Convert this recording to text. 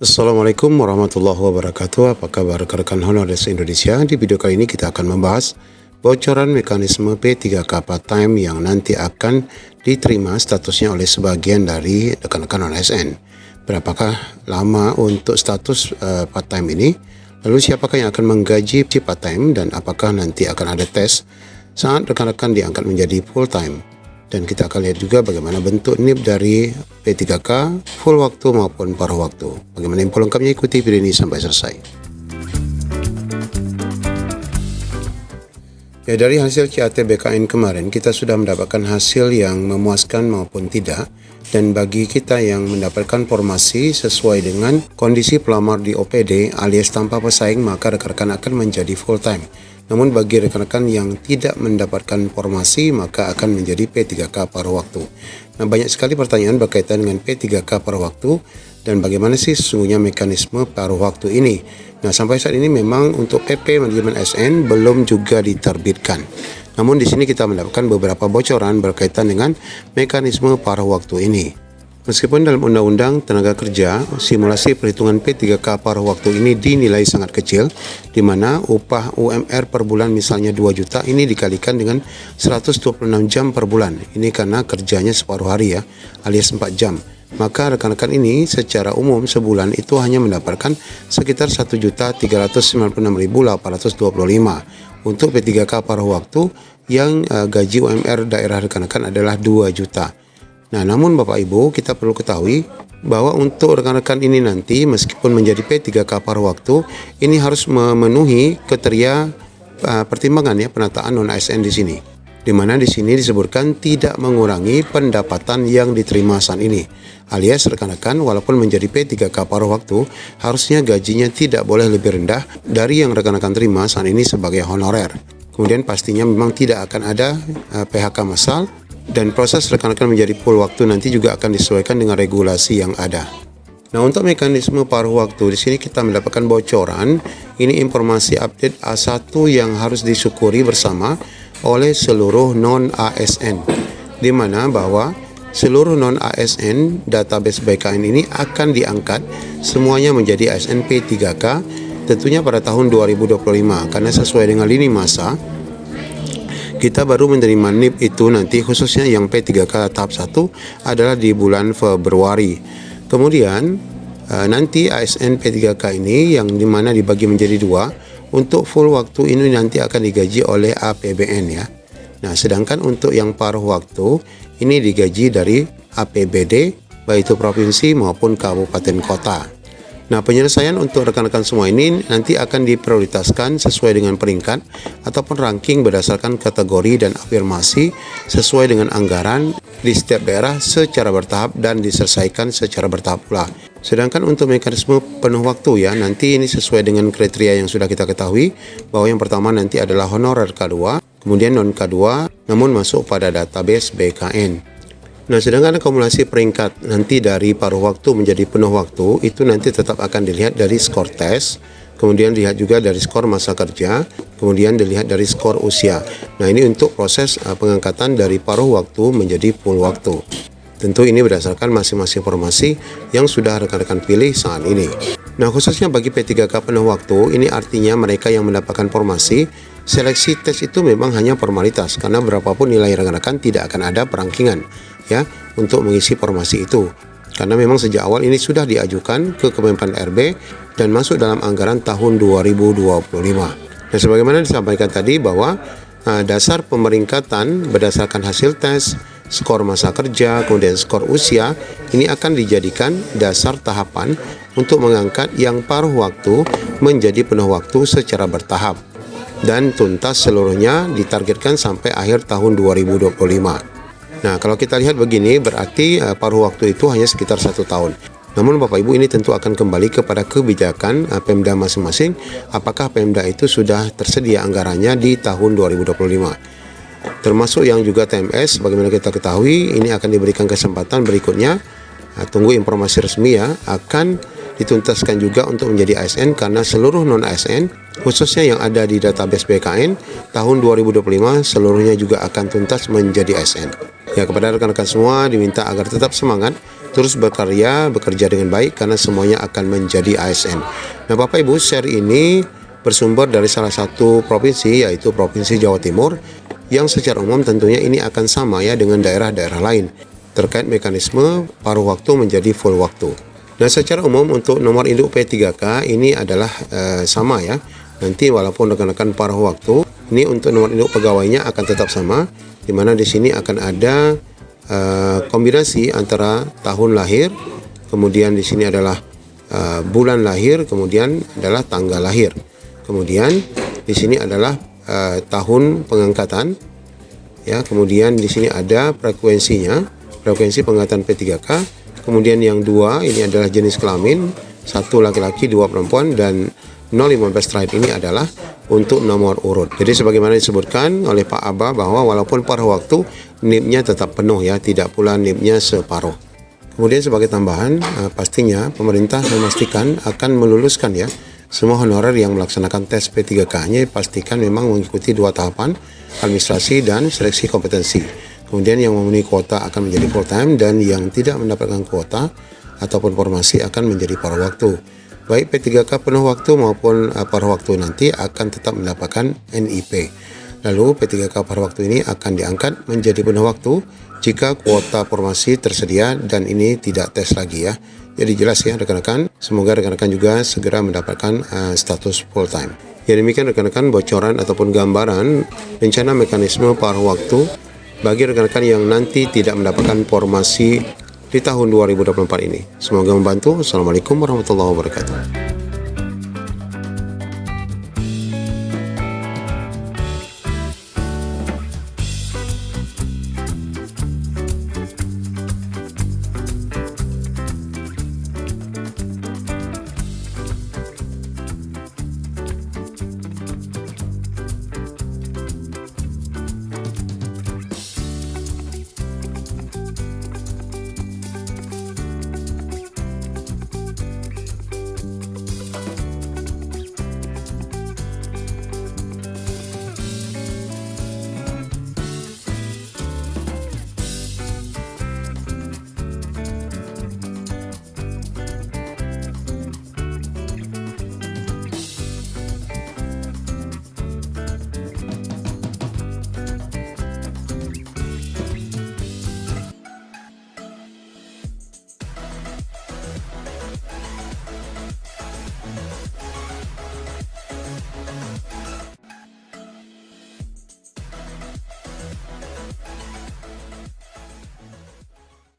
Assalamualaikum warahmatullahi wabarakatuh. Apa kabar rekan-rekan Honores Indonesia? Di video kali ini kita akan membahas bocoran mekanisme P3K part-time yang nanti akan diterima statusnya oleh sebagian dari rekan-rekan non-ASN. Berapakah lama untuk status part-time ini? Lalu siapakah yang akan menggaji part-time dan apakah nanti akan ada tes saat rekan-rekan diangkat menjadi full-time? Dan kita akan lihat juga bagaimana bentuk NIP dari P3K full waktu maupun paruh waktu. Bagaimana info lengkapnya, ikuti video ini sampai selesai. Ya, dari hasil CAT BKN kemarin kita sudah mendapatkan hasil yang memuaskan maupun tidak. Dan bagi kita yang mendapatkan formasi sesuai dengan kondisi pelamar di OPD alias tanpa pesaing, maka rekan-rekan akan menjadi full time. Namun bagi rekan-rekan yang tidak mendapatkan formasi maka akan menjadi P3K paruh waktu. Nah, banyak sekali pertanyaan berkaitan dengan P3K paruh waktu dan bagaimana sih sesungguhnya mekanisme paruh waktu ini. Nah, sampai saat ini memang untuk PP Manajemen ASN belum juga diterbitkan. Namun di sini kita mendapatkan beberapa bocoran berkaitan dengan mekanisme paruh waktu ini. Meskipun dalam Undang-Undang Tenaga Kerja, simulasi perhitungan P3K paruh waktu ini dinilai sangat kecil, di mana upah UMR per bulan misalnya 2 juta ini dikalikan dengan 126 jam per bulan. Ini karena kerjanya separuh hari ya, alias 4 jam. Maka rekan-rekan ini secara umum sebulan itu hanya mendapatkan sekitar 1.396.825 untuk P3K paruh waktu yang gaji UMR daerah rekan-rekan adalah 2 juta. Nah, namun Bapak Ibu, kita perlu ketahui bahwa untuk rekan-rekan ini nanti meskipun menjadi P3K paruh waktu, ini harus memenuhi kriteria pertimbangan ya penataan non-ASN di sini. Di mana di sini disebutkan tidak mengurangi pendapatan yang diterima saat ini. Alias rekan-rekan walaupun menjadi P3K paruh waktu, harusnya gajinya tidak boleh lebih rendah dari yang rekan-rekan terima saat ini sebagai honorer. Kemudian pastinya memang tidak akan ada PHK massal. Dan proses rekan-rekan menjadi full waktu nanti juga akan disesuaikan dengan regulasi yang ada. Nah, untuk mekanisme paruh waktu di sini kita mendapatkan bocoran. Ini informasi update A1 yang harus disyukuri bersama oleh seluruh non-ASN. Di mana bahwa seluruh non-ASN database BKN ini akan diangkat semuanya menjadi ASN P3K tentunya pada tahun 2025 karena sesuai dengan lini masa. Kita baru menerima NIP itu nanti khususnya yang P3K tahap 1 adalah di bulan Februari. Kemudian nanti ASN P3K ini yang dimana dibagi menjadi 2, untuk full waktu ini nanti akan digaji oleh APBN ya. Nah, sedangkan untuk yang paruh waktu ini digaji dari APBD baik itu provinsi maupun kabupaten kota. Nah, penyelesaian untuk rekan-rekan semua ini nanti akan diprioritaskan sesuai dengan peringkat ataupun ranking berdasarkan kategori dan afirmasi sesuai dengan anggaran di setiap daerah secara bertahap dan diselesaikan secara bertahap pula. Sedangkan untuk mekanisme penuh waktu ya, nanti ini sesuai dengan kriteria yang sudah kita ketahui bahwa yang pertama nanti adalah honorer K2, kemudian non K2 namun masuk pada database BKN. Nah, sedangkan akumulasi peringkat nanti dari paruh waktu menjadi penuh waktu itu nanti tetap akan dilihat dari skor tes, kemudian dilihat juga dari skor masa kerja, kemudian dilihat dari skor usia. Nah, ini untuk proses pengangkatan dari paruh waktu menjadi full waktu. Tentu ini berdasarkan masing-masing formasi yang sudah rekan-rekan pilih saat ini. Nah, khususnya bagi P3K penuh waktu, ini artinya mereka yang mendapatkan formasi, seleksi tes itu memang hanya formalitas karena berapapun nilai rekan-rekan tidak akan ada perangkingan ya untuk mengisi formasi itu. Karena memang sejak awal ini sudah diajukan ke Kemenpan RB dan masuk dalam anggaran tahun 2025. Dan sebagaimana disampaikan tadi bahwa dasar pemeringkatan berdasarkan hasil tes, skor masa kerja, kemudian skor usia, ini akan dijadikan dasar tahapan untuk mengangkat yang paruh waktu menjadi penuh waktu secara bertahap. Dan tuntas seluruhnya ditargetkan sampai akhir tahun 2025. Nah, kalau kita lihat begini berarti paruh waktu itu hanya sekitar 1 tahun. Namun Bapak Ibu ini tentu akan kembali kepada kebijakan Pemda masing-masing. Apakah Pemda itu sudah tersedia anggarannya di tahun 2025. Termasuk yang juga TMS, bagaimana kita ketahui ini akan diberikan kesempatan berikutnya. Tunggu informasi resmi ya, akan dituntaskan juga untuk menjadi ASN karena seluruh non-ASN khususnya yang ada di database BKN tahun 2025 seluruhnya juga akan tuntas menjadi ASN. Ya, kepada rekan-rekan semua diminta agar tetap semangat, terus bekerja dengan baik karena semuanya akan menjadi ASN. Nah, Bapak Ibu, share ini bersumber dari salah satu provinsi, yaitu Provinsi Jawa Timur, yang secara umum tentunya ini akan sama ya dengan daerah-daerah lain terkait mekanisme paruh waktu menjadi full waktu. Nah, secara umum untuk nomor induk P3K ini adalah sama ya. Nanti walaupun rekan-rekan paruh waktu, ini untuk nomor induk pegawainya akan tetap sama, di mana di sini akan ada kombinasi antara tahun lahir, kemudian di sini adalah bulan lahir, kemudian adalah tanggal lahir. Kemudian di sini adalah tahun pengangkatan, ya. Kemudian di sini ada frekuensinya, frekuensi pengangkatan P3K. Kemudian yang dua ini adalah jenis kelamin, 1 laki-laki 2 perempuan, dan 015 terakhir ini adalah untuk nomor urut. Jadi sebagaimana disebutkan oleh Pak Aba bahwa walaupun paruh waktu NIP-nya tetap penuh ya, tidak pula NIP-nya separuh. Kemudian sebagai tambahan, pastinya pemerintah memastikan akan meluluskan ya semua honorer yang melaksanakan tes P3K-nya, pastikan memang mengikuti 2 tahapan, administrasi dan seleksi kompetensi. Kemudian yang memenuhi kuota akan menjadi full time, dan yang tidak mendapatkan kuota ataupun formasi akan menjadi paruh waktu. Baik P3K penuh waktu maupun paruh waktu nanti akan tetap mendapatkan NIP. Lalu P3K paruh waktu ini akan diangkat menjadi penuh waktu jika kuota formasi tersedia dan ini tidak tes lagi ya. Jadi jelas ya rekan-rekan, semoga rekan-rekan juga segera mendapatkan status full time. Ya, demikian rekan-rekan bocoran ataupun gambaran rencana mekanisme paruh waktu bagi rekan-rekan yang nanti tidak mendapatkan formasi di tahun 2024 ini. Semoga membantu. Assalamualaikum warahmatullahi wabarakatuh.